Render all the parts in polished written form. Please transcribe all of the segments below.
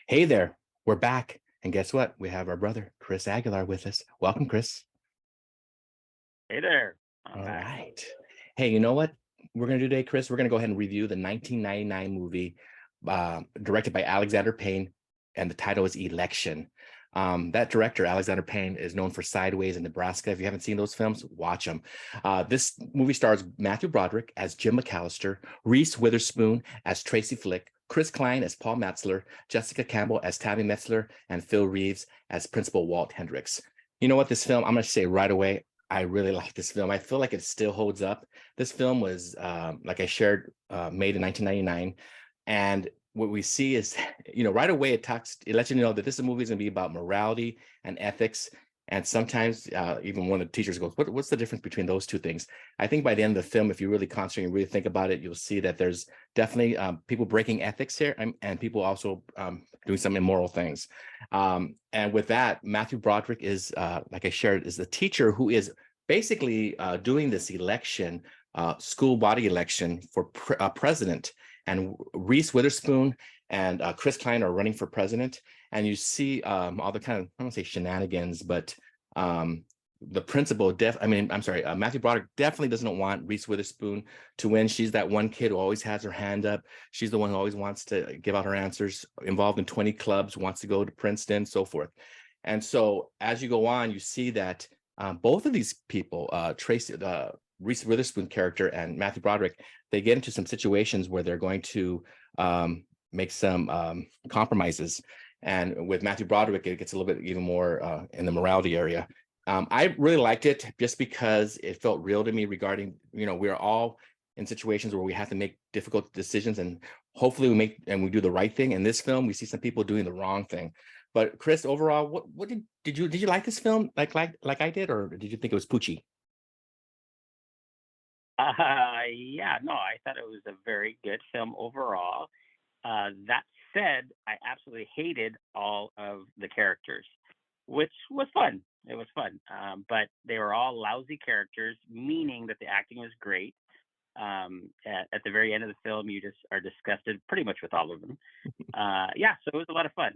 Hey there, we're back. And guess what? We have our brother, Cris Aguilar, with us. Welcome, Chris. Hey there. I'm All back. right. Hey, you know what we're going to do today, Chris? We're going to go ahead and review the 1999 movie directed by Alexander Payne, and the title is Election. That director, Alexander Payne, is known for Sideways and Nebraska. If you haven't seen those films, watch them. This movie stars Matthew Broderick as Jim McAllister, Reese Witherspoon as Tracey Flick, Chris Klein as Paul Metzler, Jessica Campbell as Tammy Metzler, and Phil Reeves as Principal Walt Hendricks. You know what? This film, I'm going to say right away, I really like this film. I feel like it still holds up. This film was, like I shared, made in 1999. And what we see is, right away it lets you know that this movie is going to be about morality and ethics. And sometimes even one of the teachers goes, what's the difference between those two things? I think by the end of the film, if you really concentrate and really think about it, you'll see that there's definitely people breaking ethics here, and people also doing some immoral things. And with that, Matthew Broderick is, like I shared, is the teacher who is basically doing this election, school body election for president. And Reese Witherspoon and Chris Klein are running for president. And you see all the kind of, I don't want to say shenanigans, but the principal, Matthew Broderick definitely doesn't want Reese Witherspoon to win. She's that one kid who always has her hand up. She's the one who always wants to give out her answers, involved in 20 clubs, wants to go to Princeton, so forth. And so as you go on, you see that both of these people, Reese Witherspoon character and Matthew Broderick, they get into some situations where they're going to make some compromises. And with Matthew Broderick, it gets a little bit even more in the morality area. I really liked it just because it felt real to me regarding, we're all in situations where we have to make difficult decisions, and hopefully we do the right thing. In this film, we see some people doing the wrong thing. But Chris, overall, what did you like this film like I did, or did you think it was poochy? Yeah, no, I thought it was a very good film overall. That said, I absolutely hated all of the characters, which was fun. It was fun, but they were all lousy characters, meaning that the acting was great. At the very end of the film, you just are disgusted pretty much with all of them. Yeah, so it was a lot of fun.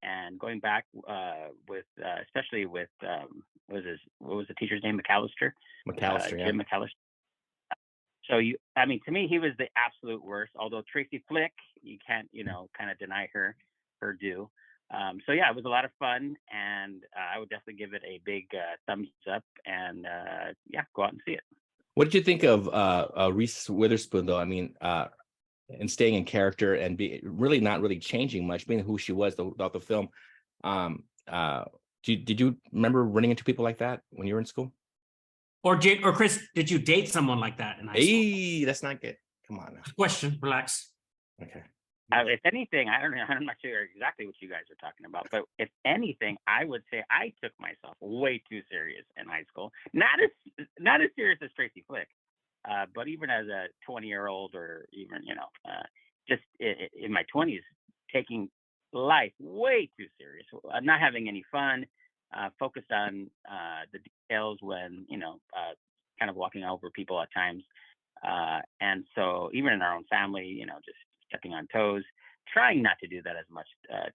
And going back especially with what was the teacher's name? McAllister, McAllister, yeah. Jim McAllister. So to me, he was the absolute worst. Although Tracey Flick, you can't, kind of deny her due. So yeah, it was a lot of fun, and I would definitely give it a big thumbs up. And yeah, go out and see it. What did you think of Reese Witherspoon, though? I mean, and staying in character and be really not really changing much, being who she was throughout the film. Um, did you remember running into people like that when you were in school? Or Chris, did you date someone like that in high school? Hey, that's not good. Come on now. Question, relax. Okay. If anything, I don't know. I'm not sure exactly what you guys are talking about, but if anything, I would say I took myself way too serious in high school. Not as serious as Tracey Flick, but even as a 20-year-old, or even just in my 20s, taking life way too serious, not having any fun, focused on the details when kind of walking over people at times, and so even in our own family, just stepping on toes, trying not to do that as much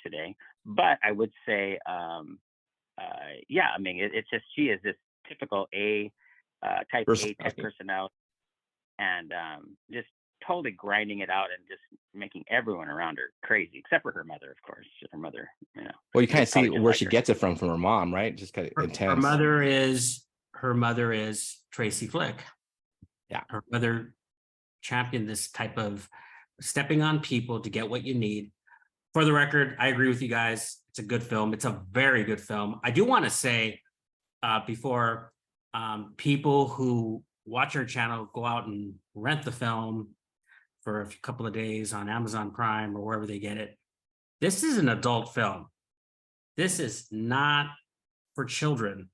today. But I would say, yeah, I mean, it's just, she is this typical type personality, and just totally grinding it out and just making everyone around her crazy, except for her mother, of course. Her mother, Well, you kind of see where she gets it from her mom, right? Just kind of intense. Her mother is Tracey Flick. Yeah. Her mother championed this type of stepping on people to get what you need. For the record, I agree with you guys. It's a good film. It's a very good film. I do want to say before people who watch our channel go out and rent the film for a couple of days on Amazon Prime or wherever they get it, this is an adult film. This is not for children.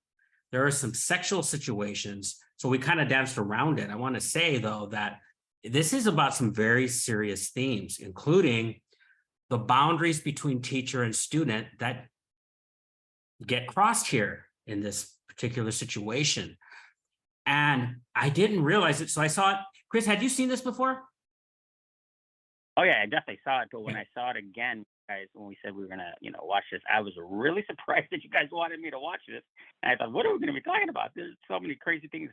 There are some sexual situations, so we kind of danced around it. I want to say, though, that this is about some very serious themes, including the boundaries between teacher and student that get crossed here in this particular situation. And I didn't realize it, so I saw it. Chris, had you seen this before? Oh yeah, I definitely saw it, but when I saw it again guys when we said we were gonna, watch this. I was really surprised that you guys wanted me to watch this, and I thought, what are we gonna be talking about? There's so many crazy things,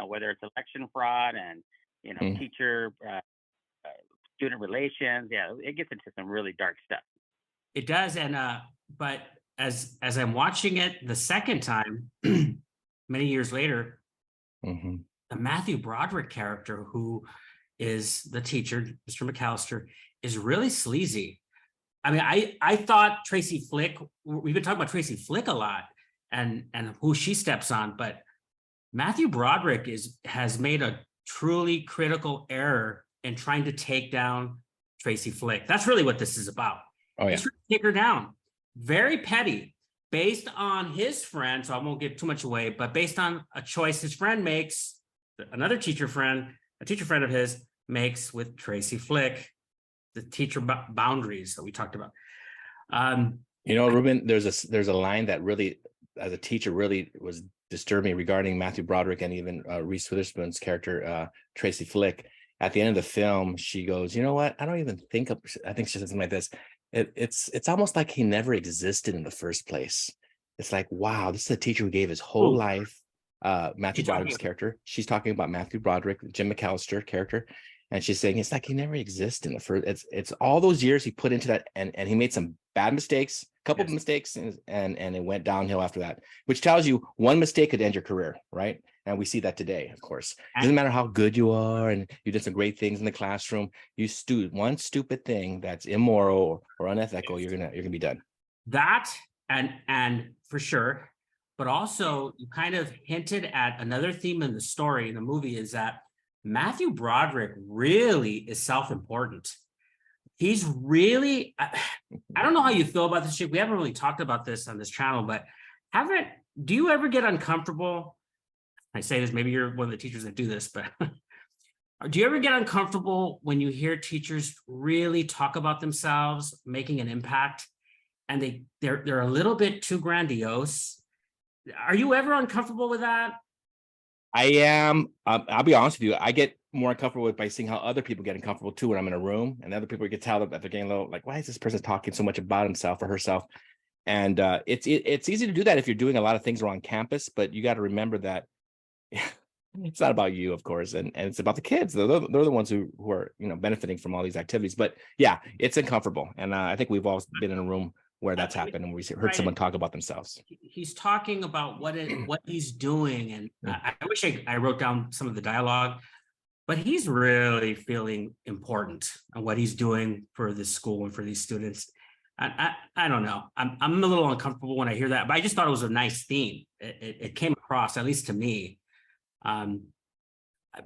whether it's election fraud and Mm. teacher student relations. Yeah, it gets into some really dark stuff. It does, and but as I'm watching it the second time, many years later, Hmm. the Matthew Broderick character, who is the teacher, Mr. McAllister, is really sleazy. I mean, I thought Tracey Flick. We've been talking about Tracey Flick a lot, and who she steps on, but Matthew Broderick has made a truly critical error in trying to take down Tracey Flick. That's really what this is about. Oh, yeah. He's trying to take her down. Very petty, based on his friend. So I won't give too much away, but based on a choice his friend makes, another teacher friend of his makes with Tracey Flick, the teacher boundaries that we talked about. Ruben, there's a line that really, as a teacher, really was disturbing regarding Matthew Broderick and even Reese Witherspoon's character, Tracey Flick. At the end of the film, she goes, "You know what? I don't even think of." I think she said something like this. It's almost like he never existed in the first place. It's like, wow, this is a teacher who gave his whole life. Matthew Broderick's character. She's talking about Matthew Broderick, Jim McAllister character, and she's saying it's like he never existed in the first. It's all those years he put into that, and he made some bad mistakes, a couple of mistakes, and it went downhill after that. Which tells you one mistake could end your career, right? And we see that today, of course. It doesn't matter how good you are and you did some great things in the classroom. One stupid thing that's immoral or unethical, you're gonna be done. That and for sure, but also you kind of hinted at another theme in the story in the movie is that Matthew Broderick really is self-important. He's really, I don't know how you feel about this shit. We haven't really talked about this on this channel, but do you ever get uncomfortable? I say this, maybe you're one of the teachers that do this, but do you ever get uncomfortable when you hear teachers really talk about themselves, making an impact, and they're a little bit too grandiose? Are you ever uncomfortable with that? I am. I'll be honest with you. I get more uncomfortable by seeing how other people get uncomfortable too when I'm in a room, and other people get tell that they're getting a little like, why is this person talking so much about himself or herself? And it's easy to do that if you're doing a lot of things around campus, but you got to remember that it's not about you, of course, and it's about the kids. They're the ones who are benefiting from all these activities. But yeah, it's uncomfortable, and I think we've all been in a room where that's happened, and we heard someone talk about themselves. He's talking about what he's doing, and I wish I wrote down some of the dialogue, but he's really feeling important on what he's doing for this school and for these students. I don't know. I'm a little uncomfortable when I hear that, but I just thought it was a nice theme. It came across, at least to me.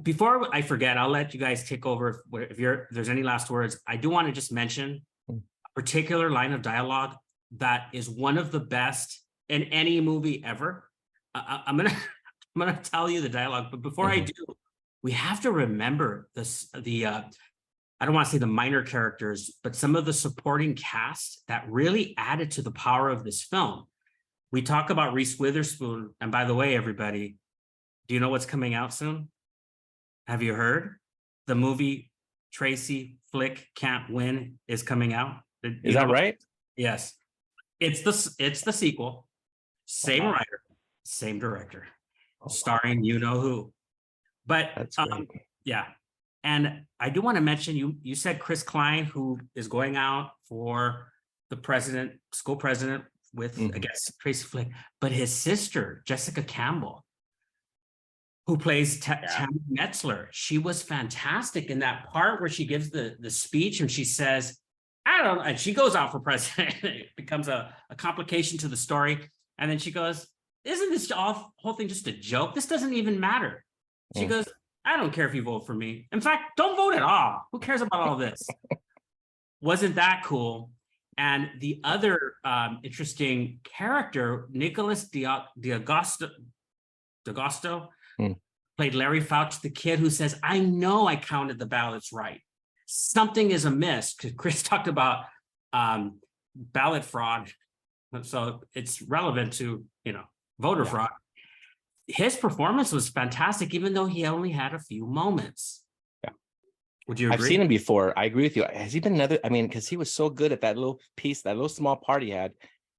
Before I forget, I'll let you guys take over if there's any last words. I do want to just mention a particular line of dialogue that is one of the best in any movie ever. I'm gonna tell you the dialogue, but before I do, we have to remember I don't want to say the minor characters, but some of the supporting cast that really added to the power of this film. We talk about Reese Witherspoon, and by the way, everybody, do you know what's coming out soon? Have you heard? The movie Tracey Flick Can't Win is coming out. Is that right? Yes. It's the sequel. Same writer, same director, starring you know who. But yeah. And I do want to mention you said Chris Klein, who is going out for the school president with against Tracey Flick, but his sister, Jessica Campbell, who plays Tammy Metzler, she was fantastic in that part where she gives the speech and she says, I don't know, and she goes out for president. It becomes a complication to the story. And then she goes, isn't this whole thing just a joke? This doesn't even matter. She goes, I don't care if you vote for me. In fact, don't vote at all. Who cares about all this? Wasn't that cool? And the other interesting character, Nicholas D'Agosto, played Larry Fouch, the kid who says, I know I counted the ballots right. Something is amiss, because Chris talked about ballot fraud. So it's relevant to, voter fraud. His performance was fantastic, even though he only had a few moments. Yeah. Would you I've agree? seen him before. I agree with you. Has he been another? I mean, because he was so good at that little piece, that little small part he had.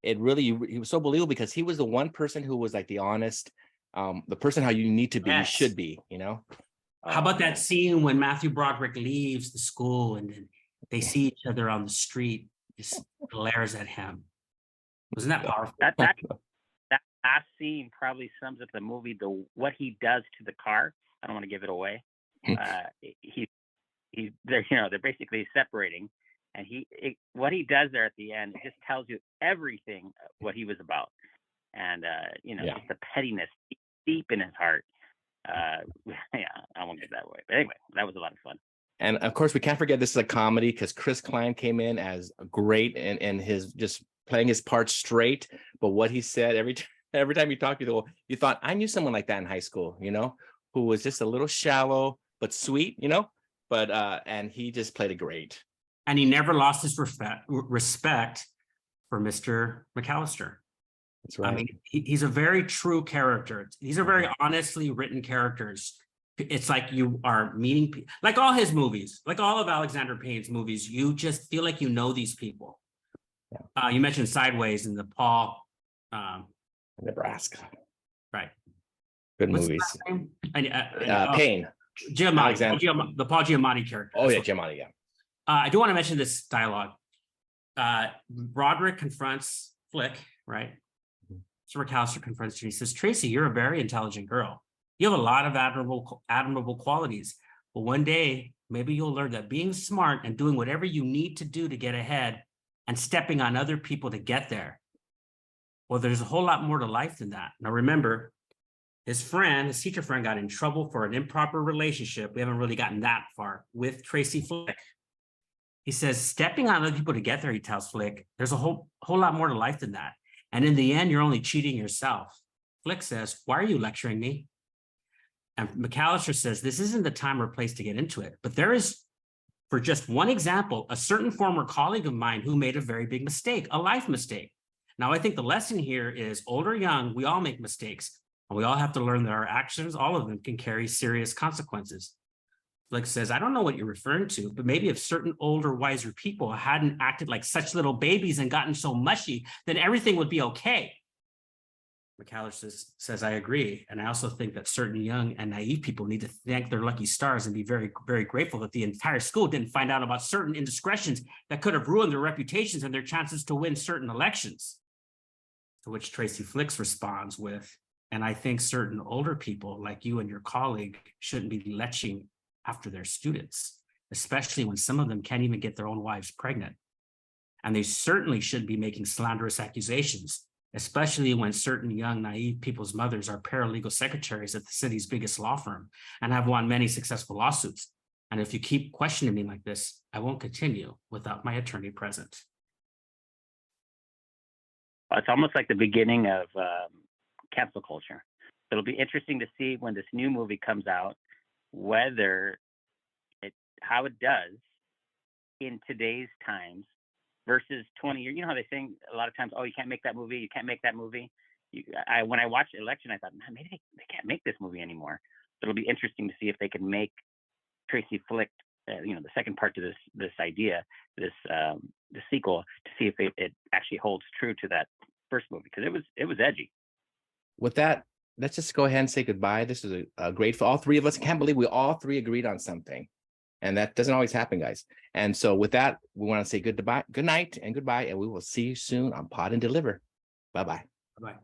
It really, he was so believable because he was the one person who was like the honest, the person how you need to be, you Yes. should be, you know? How about that scene when Matthew Broderick leaves the school and then they see each other on the street, just glares at him? Wasn't that powerful? That last scene probably sums up the movie. What he does to the car. I don't want to give it away. They're basically separating, and what he does there at the end, it just tells you everything what he was about, and just the pettiness deep in his heart. I won't give that away, but anyway, that was a lot of fun. And of course, we can't forget this is a comedy because Chris Klein came in as great and his just playing his part straight. But what he said every time you talk to you, you thought I knew someone like that in high school, who was just a little shallow but sweet, But and he just played it great. And he never lost his respect for Mr. McAllister. That's right. I mean, he's a very true character. These are very honestly written characters. It's like you are meeting people, like all his movies, like all of Alexander Payne's movies. You just feel like you know these people. Yeah. You mentioned Sideways and the Paul. Nebraska. Right. Good movies. Payne. Giamatti, the Paul Giamatti character. Oh, yeah, Giamatti, yeah. I do want to mention this dialogue. Broderick confronts Flick, right? So McAllister confronts her. He says, Tracey, you're a very intelligent girl. You have a lot of admirable qualities. But one day, maybe you'll learn that being smart and doing whatever you need to do to get ahead and stepping on other people to get there. Well, there's a whole lot more to life than that. Now, remember, his teacher friend, got in trouble for an improper relationship. We haven't really gotten that far with Tracey Flick. He says, stepping on other people to get there, he tells Flick, there's a whole lot more to life than that. And in the end, you're only cheating yourself. Flick says, why are you lecturing me? And McAllister says, this isn't the time or place to get into it. But there is, for just one example, a certain former colleague of mine who made a very big mistake, a life mistake. Now, I think the lesson here is old or young, we all make mistakes. And we all have to learn that our actions, all of them, can carry serious consequences. Flick says, I don't know what you're referring to, but maybe if certain older, wiser people hadn't acted like such little babies and gotten so mushy, then everything would be okay. McAllister says, I agree. And I also think that certain young and naive people need to thank their lucky stars and be very, very grateful that the entire school didn't find out about certain indiscretions that could have ruined their reputations and their chances to win certain elections. To which Tracey Flick responds with, and I think certain older people like you and your colleague shouldn't be leching after their students, especially when some of them can't even get their own wives pregnant. And they certainly shouldn't be making slanderous accusations, especially when certain young, naive people's mothers are paralegal secretaries at the city's biggest law firm and have won many successful lawsuits. And if you keep questioning me like this, I won't continue without my attorney present. It's almost like the beginning of cancel culture. It'll be interesting to see when this new movie comes out, how it does in today's times versus 20 years. You know how they say a lot of times, oh, you can't make that movie. You can't make that movie. When I watched Election, I thought, man, maybe they can't make this movie anymore. So it'll be interesting to see if they can make Tracey Flick, the second part to this idea, the sequel, to see if it actually holds true to that first movie, because it was edgy. With that, let's just go ahead and say goodbye. This is a great for all three of us. I can't believe we all three agreed on something. And that doesn't always happen, guys. And so with that, we want to say good night and goodbye, and we will see you soon on Pod and Deliver. Bye-bye. Bye-bye.